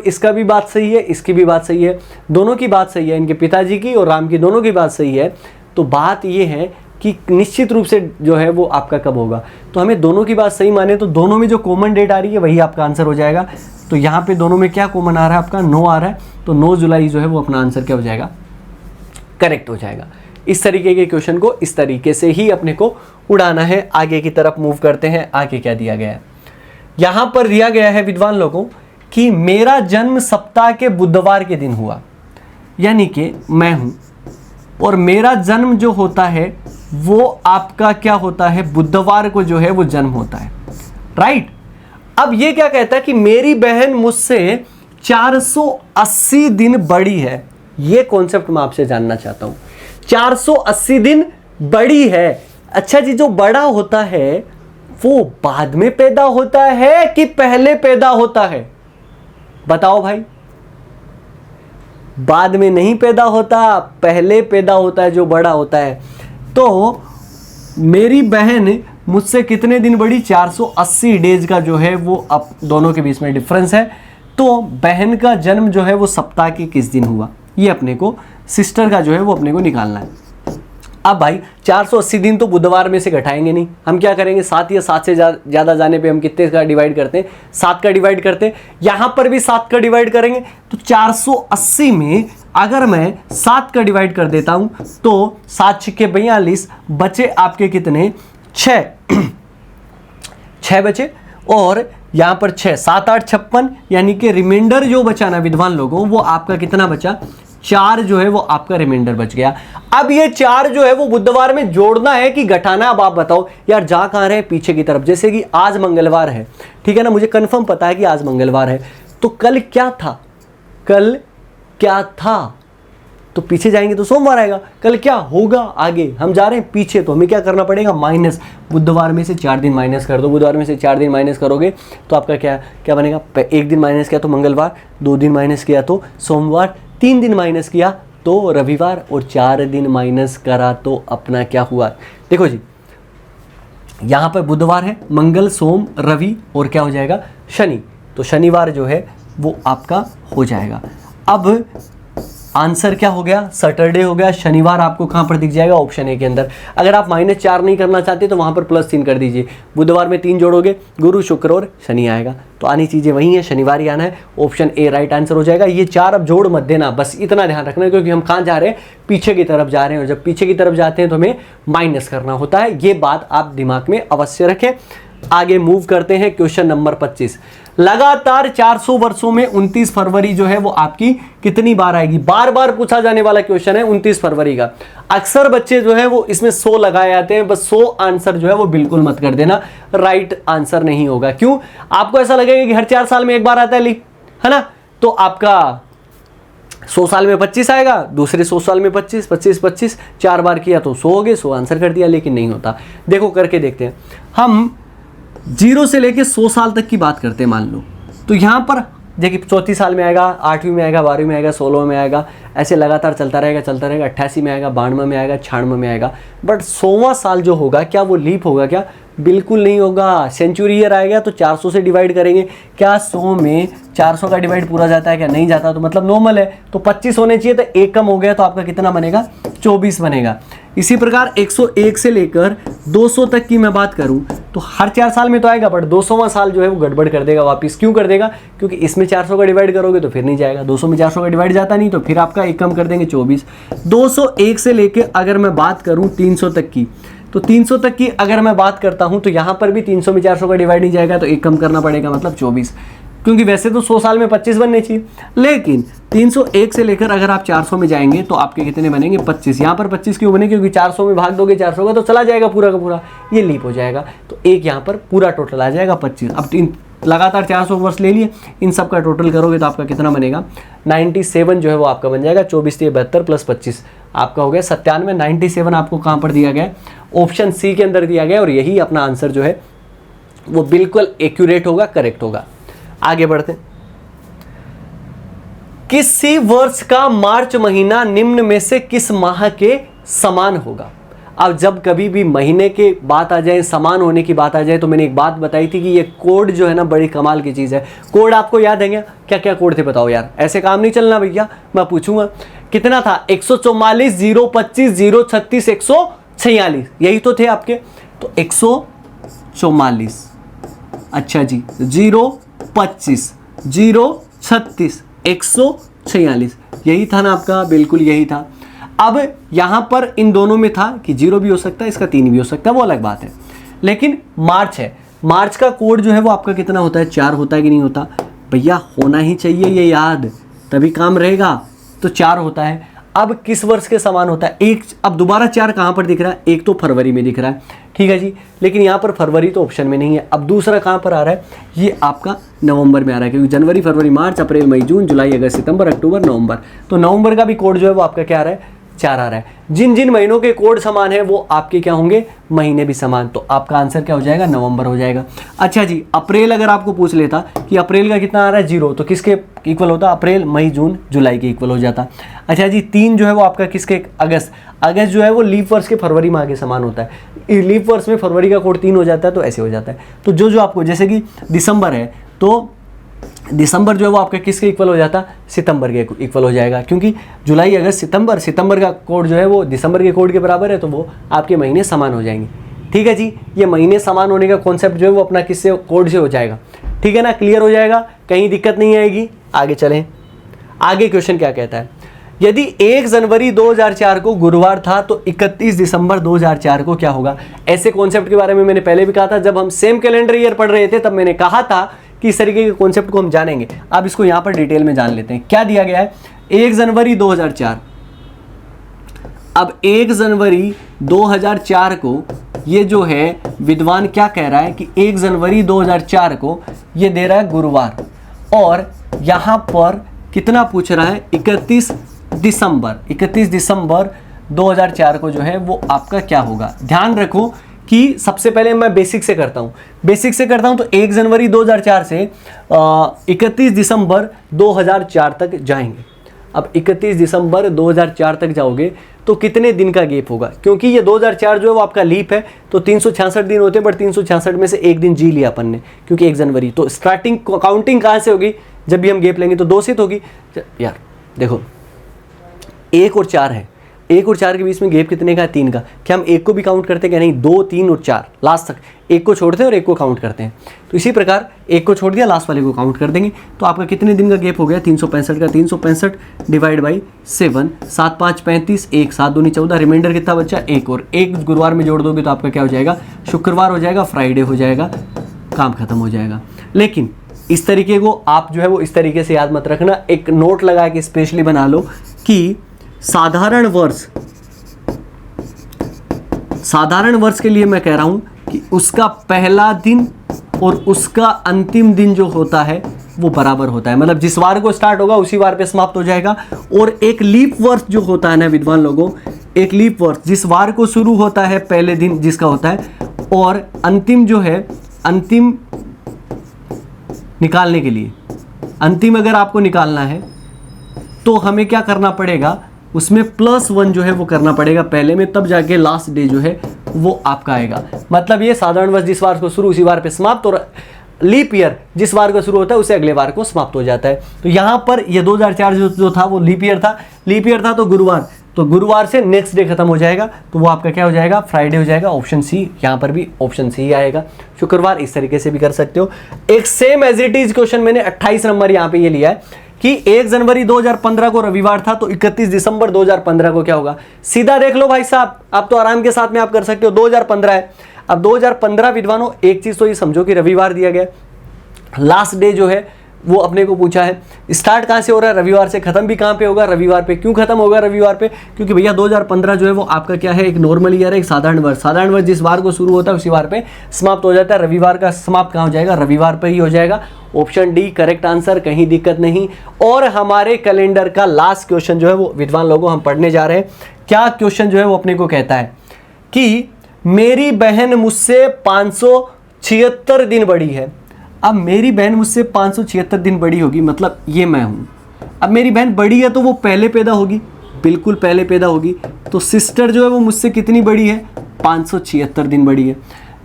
[SPEAKER 1] इसका भी बात सही है, इसकी भी बात सही है, दोनों की बात सही है, इनके पिताजी की और राम की दोनों की बात सही है, तो बात ये है कि निश्चित रूप से जो है वो आपका कब होगा। तो हमें दोनों की बात सही माने तो दोनों में जो कॉमन डेट आ रही है वही आपका आंसर हो जाएगा। तो यहाँ पे दोनों में क्या कॉमन आ रहा है आपका 9 आ रहा है, तो 9 जुलाई जो है वो अपना आंसर क्या हो जाएगा, करेक्ट हो जाएगा। इस तरीके के क्वेश्चन को इस तरीके से ही अपने को उड़ाना है। आगे की तरफ मूव करते हैं। आगे क्या दिया गया है, यहाँ पर दिया गया है विद्वान लोगों कि मेरा जन्म सप्ताह के बुधवार के दिन हुआ, यानी कि मैं हूं और मेरा जन्म जो होता है वो आपका क्या होता है, बुधवार को जो है वो जन्म होता है, राइट। अब ये क्या कहता है कि मेरी बहन मुझसे 480 दिन बड़ी है। ये कॉन्सेप्ट मैं आपसे जानना चाहता हूं। 480 दिन बड़ी है। अच्छा जी, जो बड़ा होता है वो बाद में पैदा होता है कि पहले पैदा होता है, बताओ भाई। बाद में नहीं पैदा होता, पहले पैदा होता है जो बड़ा होता है। तो मेरी बहन मुझसे कितने दिन बड़ी, 480 डेज का जो है वो अब दोनों के बीच में डिफरेंस है। तो बहन का जन्म जो है वो सप्ताह के किस दिन हुआ, ये अपने को सिस्टर का जो है वो अपने को निकालना है। अब भाई 480 दिन तो बुधवार में से घटाएंगे नहीं, हम क्या करेंगे 7 या 7 से ज़्यादा जाने पे हम कितने का डिवाइड करते हैं, 7 का डिवाइड करते हैं। यहाँ पर भी 7 का डिवाइड करेंगे। तो 480 में अगर मैं 7 का डिवाइड कर देता हूँ तो 7 छिक्के 42, बचे आपके कितने 6 6 बचे, और यहाँ पर 6 7 8 56, यानी कि रिमाइंडर जो बचा ना विद्वान लोगों वो आपका कितना बचा, 4 जो है वो आपका रिमाइंडर बच गया। अब ये 4 जो है वो बुधवार में जोड़ना है कि घटाना। अब आप बताओ यार, जा कहाँ रहे, पीछे की तरफ। जैसे कि आज मंगलवार है, ठीक है ना, मुझे कंफर्म पता है कि आज मंगलवार है, तो कल क्या था, कल क्या था, तो पीछे जाएंगे तो सोमवार आएगा। कल क्या होगा, आगे हम जा रहे हैं पीछे, तो हमें क्या करना पड़ेगा, माइनस। बुधवार में से 4 दिन माइनस कर दो। बुधवार में से 4 दिन माइनस करोगे तो आपका क्या क्या बनेगा, 1 दिन माइनस किया तो मंगलवार, 2 दिन माइनस किया तो सोमवार, 3 दिन माइनस किया तो रविवार, और 4 दिन माइनस करा तो अपना क्या हुआ। देखो जी, यहाँ पर बुधवार है, मंगल सोम रवि और क्या हो जाएगा, शनि। तो शनिवार जो है वो आपका हो जाएगा। अब आंसर क्या हो गया, सैटरडे हो गया। शनिवार आपको कहाँ पर दिख जाएगा, ऑप्शन ए के अंदर। अगर आप -4 नहीं करना चाहते तो वहाँ पर +3 कर दीजिए। बुधवार में 3 जोड़ोगे, गुरु शुक्र और शनि आएगा। तो आनी चीज़ें वही हैं, शनिवार ही आना है। ऑप्शन ए राइट आंसर हो जाएगा। ये 4 अब जोड़ मत देना, बस इतना ध्यान रखना, क्योंकि हम कहाँ जा रहे हैं, पीछे की तरफ जा रहे हैं, और जब पीछे की तरफ जाते हैं तो हमें माइनस करना होता है। ये बात आप दिमाग में अवश्य रखें। आगे मूव करते हैं। Question number 25। लगातार 400 वर्षों में 29 फरवरी जो है वो आपकी कितनी बार आएगी। बार बार पूछा जाने वाला क्वेश्चन है 29 फरवरी का। अक्सर बच्चे जो है वो इसमें 100 लगाए जाते हैं, बस 100 आंसर जो है वो बिल्कुल मत कर देना, राइट आंसर नहीं होगा। क्यों, आपको ऐसा लगेगा कि हर 4 साल में एक बार आता है लीप, है ना, तो आपका 100 साल में 25 आएगा, दूसरे 100 साल में 25 25 25, 4 बार किया तो 100 हो गए, 100 आंसर कर दिया। लेकिन नहीं होता। देखो करके देखते हैं। हम 0 से लेके 100 साल तक की बात करते हैं, मान लो, तो यहाँ पर देखिए 34 साल में आएगा, 8वीं में आएगा, 12वीं में आएगा, 16 में आएगा, ऐसे लगातार चलता रहेगा 88 में आएगा, 92 में आएगा, 96 में आएगा। बट 100वां साल जो होगा क्या वो लीप होगा क्या, बिल्कुल नहीं होगा। सेंचुरी ईयर आएगा तो 400 से डिवाइड करेंगे। क्या 100 में 400 का डिवाइड पूरा जाता है क्या, नहीं जाता, तो मतलब नॉर्मल है। तो 25 होने चाहिए, तो 1 कम हो गया, तो आपका कितना बनेगा, 24 बनेगा। इसी प्रकार 101 से लेकर 200 तक की मैं बात करूं तो हर 4 साल में तो आएगा, बट 200वां साल जो है वो गड़बड़ कर देगा वापस। क्यों कर देगा, क्योंकि इसमें 400 का डिवाइड करोगे तो फिर नहीं जाएगा, 200 में 400 का डिवाइड जाता नहीं, तो फिर आपका 1 कम कर देंगे, 24। 201 से लेकर अगर मैं बात करूं 300 तक की, तो 300 तक की अगर मैं बात करता हूं तो यहां पर भी 300 में 400 का डिवाइड नहीं जाएगा, तो 1 कम करना पड़ेगा, मतलब 24। क्योंकि वैसे तो 100 साल में 25 बनने चाहिए, लेकिन 301 से लेकर अगर आप 400 में जाएंगे तो आपके कितने बनेंगे, 25। यहाँ पर 25 क्यों बने, क्योंकि 400 में भाग दोगे 400 का तो चला जाएगा पूरा का पूरा, ये लीप हो जाएगा। तो एक यहाँ पर पूरा टोटल आ जाएगा 25। अब लगातार 400 वर्ष ले लिए, इन सब का टोटल करोगे तो आपका कितना बनेगा, 97 जो है वो आपका बन जाएगा। 24 से 72 प्लस 25 आपका हो गया 97। 97 आपको कहाँ पर दिया गया है, ऑप्शन सी के अंदर दिया गया, और यही अपना आंसर जो है वो बिल्कुल एक्यूरेट होगा, करेक्ट होगा। आगे बढ़ते। किसी वर्ष का मार्च महीना निम्न में से किस माह के समान होगा। अब जब कभी भी महीने के बात आ जाए, समान होने की बात आ जाए, तो मैंने एक बात बताई थी कि ये कोड जो है ना बड़ी कमाल की चीज़ है। कोड आपको याद है क्या क्या कोड थे बताओ यार, ऐसे काम नहीं चलना भैया, मैं पूछूंगा। कितना था, 144 025 036 146, यही तो थे आपके, तो 144। अच्छा जी, 0 25 0 36 146, यही था ना आपका, बिल्कुल यही था। अब यहां पर इन दोनों में था कि 0 भी हो सकता है, इसका 3 भी हो सकता है, वो अलग बात है। लेकिन मार्च है, मार्च का कोड जो है वो आपका कितना होता है, 4 होता है कि नहीं होता भैया, होना ही चाहिए ये याद, तभी काम रहेगा। तो 4 होता है। अब किस वर्ष के समान होता है, एक, अब दोबारा 4 कहां पर दिख रहा है, एक तो फरवरी में दिख रहा है, ठीक है जी, लेकिन यहां पर फरवरी तो ऑप्शन में नहीं है। अब दूसरा कहां पर आ रहा है, ये आपका नवंबर में आ रहा है, क्योंकि जनवरी फरवरी मार्च अप्रैल मई जून जुलाई अगस्त सितंबर अक्टूबर नवंबर, तो नवंबर का भी कोड जो है वो आपका क्या आ रहा है, 4 आ रहा है। जिन जिन महीनों के कोड समान है वो आपके क्या होंगे, महीने भी समान, तो आपका आंसर क्या हो जाएगा, नवंबर हो जाएगा। अच्छा जी, अप्रैल अगर आपको पूछ लेता कि अप्रैल का कितना आ रहा है, 0, तो किसके इक्वल होता, अप्रैल मई जून जुलाई के इक्वल हो जाता। अच्छा जी, 3 जो है वो आपका किसके, अगस्त, अगस्त जो है वो लीप वर्ष के फरवरी माह के समान होता है, लीप वर्ष में फरवरी का कोड 3 हो जाता है, तो ऐसे हो जाता है। तो जो जो आपको, जैसे कि दिसंबर है, तो दिसंबर जो है वो आपका किसके इक्वल हो जाता, सितंबर के इक्वल हो जाएगा, क्योंकि जुलाई अगस्त सितंबर, सितंबर का कोड जो है वो दिसंबर के कोड के बराबर है, तो वो आपके महीने समान हो जाएंगे। ठीक है जी, ये महीने समान होने का कॉन्सेप्ट जो है वो अपना किससे, कोड से हो जाएगा। ठीक है ना, क्लियर हो जाएगा, कहीं दिक्कत नहीं आएगी। आगे चलें, आगे क्वेश्चन क्या कहता है, यदि 1 जनवरी 2004 को गुरुवार था तो 31 दिसंबर 2004 को क्या होगा। ऐसे कॉन्सेप्ट के बारे में मैंने पहले भी कहा था, जब हम सेम कैलेंडर ईयर पढ़ रहे थे तब मैंने कहा था कि इस तरीके के कॉन्सेप्ट को हम जानेंगे। अब इसको यहां पर डिटेल में जान लेते हैं। क्या दिया गया है, 1 जनवरी 2004, अब 1 जनवरी 2004 को ये जो है विद्वान क्या कह रहा है कि 1 जनवरी 2004 को ये दे रहा है गुरुवार, और यहां पर कितना पूछ रहा है, 31 दिसंबर 2004 को जो है वो आपका क्या होगा। ध्यान रखो कि सबसे पहले मैं बेसिक से करता हूं, तो 1 जनवरी 2004 से 31 दिसंबर 2004 तक जाएंगे। अब 31 दिसंबर 2004 तक जाओगे तो कितने दिन का गैप होगा, क्योंकि ये 2004 जो है वो आपका लीप है, तो 366 दिन होते हैं, बट 366 में से एक दिन जी लिया अपन ने, क्योंकि 1 जनवरी, तो स्टार्टिंग काउंटिंग कहाँ से होगी, जब भी हम गैप लेंगे तो 2 से तो होगी। यार देखो, 1 और 4 है, 1 और 4 के बीच में गैप कितने का है, 3 का। क्या हम 1 को भी काउंट करते हैं क्या, नहीं, 2 3 और 4 लास्ट तक 1 को छोड़ते हैं और 1 को काउंट करते हैं। तो इसी प्रकार 1 को छोड़ दिया, लास्ट वाले को काउंट कर देंगे, तो आपका कितने दिन का गैप हो गया, 365 का, 365 डिवाइड बाई 7, 7 5 35, 1 7 2 14, रिमाइंडर कितना बचा, 1, और 1 गुरुवार में जोड़ दोगे तो आपका क्या हो जाएगा, शुक्रवार हो जाएगा, फ्राइडे हो जाएगा, काम खत्म हो जाएगा। लेकिन इस तरीके को आप जो है वो इस तरीके से याद मत रखना, एक नोट लगा के स्पेशली बना लो कि साधारण वर्ष के लिए मैं कह रहा हूं कि उसका पहला दिन और उसका अंतिम दिन जो होता है वो बराबर होता है, मतलब जिस वार को स्टार्ट होगा उसी वार पे समाप्त हो जाएगा। और एक लीप वर्ष जो होता है ना विद्वान लोगों, एक लीप वर्ष जिस वार को शुरू होता है पहले दिन जिसका होता है, और अंतिम जो है, अंतिम निकालने के लिए, अंतिम अगर आपको निकालना है तो हमें क्या करना पड़ेगा, उसमें +1 जो है वो करना पड़ेगा पहले में, तब जाके लास्ट डे जो है वो आपका आएगा। मतलब ये साधारण वर्ष जिस वार को शुरू उसी वार पे समाप्त, और लीप ईयर जिस वार का शुरू होता है उसे अगले वार को समाप्त हो जाता है। तो यहाँ पर ये 2004 जो था वो लीप ईयर था, तो गुरुवार से नेक्स्ट डे खत्म हो जाएगा, तो वो आपका क्या हो जाएगा, फ्राइडे हो जाएगा। ऑप्शन सी, यहाँ पर भी ऑप्शन सी आएगा, शुक्रवार। इस तरीके से भी कर सकते हो। एक same as it is question मैंने 28 नंबर यहाँ पे ये लिया है कि 1 जनवरी 2015 को रविवार था, तो 31 दिसंबर 2015 को क्या होगा। सीधा देख लो भाई साहब, आप तो आराम के साथ में आप कर सकते हो। 2015 है, अब 2015 विद्वानों एक चीज तो ये समझो कि रविवार दिया गया, लास्ट डे जो है वो अपने को पूछा है, स्टार्ट कहाँ से हो रहा है, रविवार से, खत्म भी कहाँ पे होगा, रविवार पे। क्यों खत्म होगा रविवार पे, क्योंकि भैया 2015 जो है वो आपका क्या है, एक नॉर्मल ईयर है, एक साधारण वर्ष जिस वार को शुरू होता है उसी वार पे समाप्त हो जाता है। रविवार का समाप्त कहाँ हो जाएगा, रविवार पे ही हो जाएगा। ऑप्शन डी करेक्ट आंसर, कहीं दिक्कत नहीं। और हमारे कैलेंडर का लास्ट क्वेश्चन जो है वो विद्वान लोगों हम पढ़ने जा रहे हैं। क्या क्वेश्चन जो है वो अपने को कहता है कि मेरी बहन मुझसे 576 दिन बड़ी है। अब मेरी बहन मुझसे 576 दिन बड़ी होगी, मतलब ये मैं हूं। अब मेरी बहन बड़ी है तो वो पहले पैदा होगी, बिल्कुल पहले पैदा होगी। तो सिस्टर जो है वो मुझसे कितनी बड़ी है, 576 दिन बड़ी है।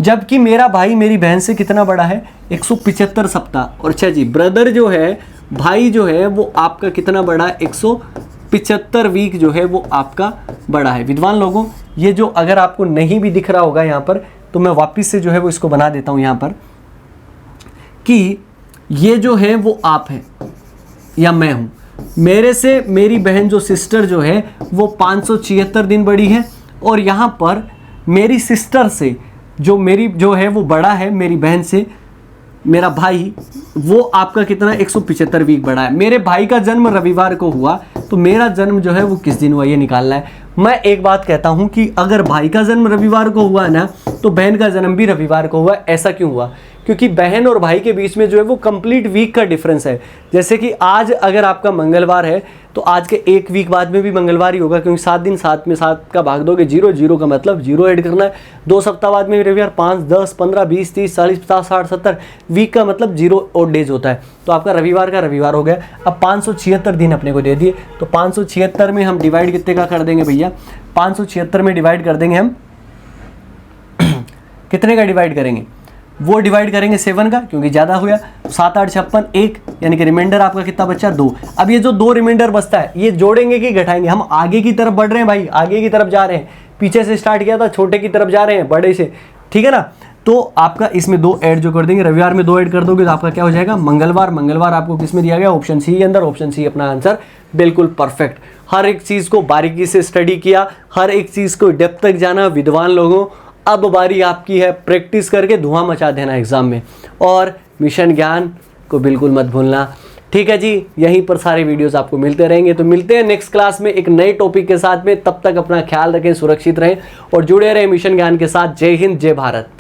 [SPEAKER 1] जबकि मेरा भाई मेरी बहन से कितना बड़ा है, 175 सप्ताह। और अच्छा जी, ब्रदर जो है, भाई जो है वो आपका कितना बड़ा है, 75 वीक जो है वो आपका बड़ा है। विद्वान लोगों, ये जो अगर आपको नहीं भी दिख रहा होगा यहाँ पर, तो मैं वापस से जो है वो इसको बना देता हूँ यहाँ पर, कि ये जो है वो आप हैं या मैं हूँ। मेरे से मेरी बहन जो सिस्टर जो है वो 576 दिन बड़ी है, और यहाँ पर मेरी सिस्टर से जो है वो बड़ा है, मेरी बहन से मेरा भाई, वो आपका कितना 175 वीक बड़ा है। मेरे भाई का जन्म रविवार को हुआ, तो मेरा जन्म जो है वो किस दिन हुआ ये निकालना है। मैं एक बात कहता हूँ कि अगर भाई का जन्म रविवार को हुआ ना, तो बहन का जन्म भी रविवार को हुआ। ऐसा क्यों हुआ? क्योंकि बहन और भाई के बीच में जो है वो कंप्लीट वीक का डिफरेंस है। जैसे कि आज अगर आपका मंगलवार है, तो आज के एक वीक बाद में भी मंगलवार ही होगा, क्योंकि 7 दिन 7 में 7 का भाग दोगे 0, 0 का मतलब 0 ऐड करना है। 2 सप्ताह बाद में रविवार, 5, 10, 15, 20, 30, 40, 50, 60, 70 वीक का मतलब 0 और डेज होता है। तो आपका रविवार का रविवार हो गया। अब 576 दिन अपने को दे दिए, तो 576 में हम डिवाइड कितने का कर देंगे भैया? 576 में डिवाइड कर देंगे हम कितने का डिवाइड करेंगे? वो डिवाइड करेंगे 7 का, क्योंकि ज़्यादा हुआ। 7, 8, 56, 1, यानी कि रिमाइंडर आपका कितना बचा? 2। अब ये जो 2 रिमाइंडर बचता है, ये जोड़ेंगे कि घटाएंगे? हम आगे की तरफ बढ़ रहे हैं भाई, आगे की तरफ जा रहे हैं। पीछे से स्टार्ट किया था, छोटे की तरफ जा रहे हैं बड़े से, ठीक है ना? तो आपका इसमें 2 ऐड जो कर देंगे, रविवार में 2 ऐड कर दोगे तो आपका क्या हो जाएगा? मंगलवार। मंगलवार आपको किस में दिया गया? ऑप्शन सी के अंदर। ऑप्शन सी अपना आंसर, बिल्कुल परफेक्ट। हर एक चीज़ को बारीकी से स्टडी किया, हर एक चीज़ को डेप्थ तक जाना। विद्वान लोगों, अब बारी आपकी है प्रैक्टिस करके धुआं मचा देना एग्जाम में, और मिशन ज्ञान को बिल्कुल मत भूलना। ठीक है जी, यहीं पर सारे वीडियोस आपको मिलते रहेंगे। तो मिलते हैं नेक्स्ट क्लास में एक नए टॉपिक के साथ में। तब तक अपना ख्याल रखें, सुरक्षित रहें और जुड़े रहें मिशन ज्ञान के साथ। जय हिंद, जय भारत।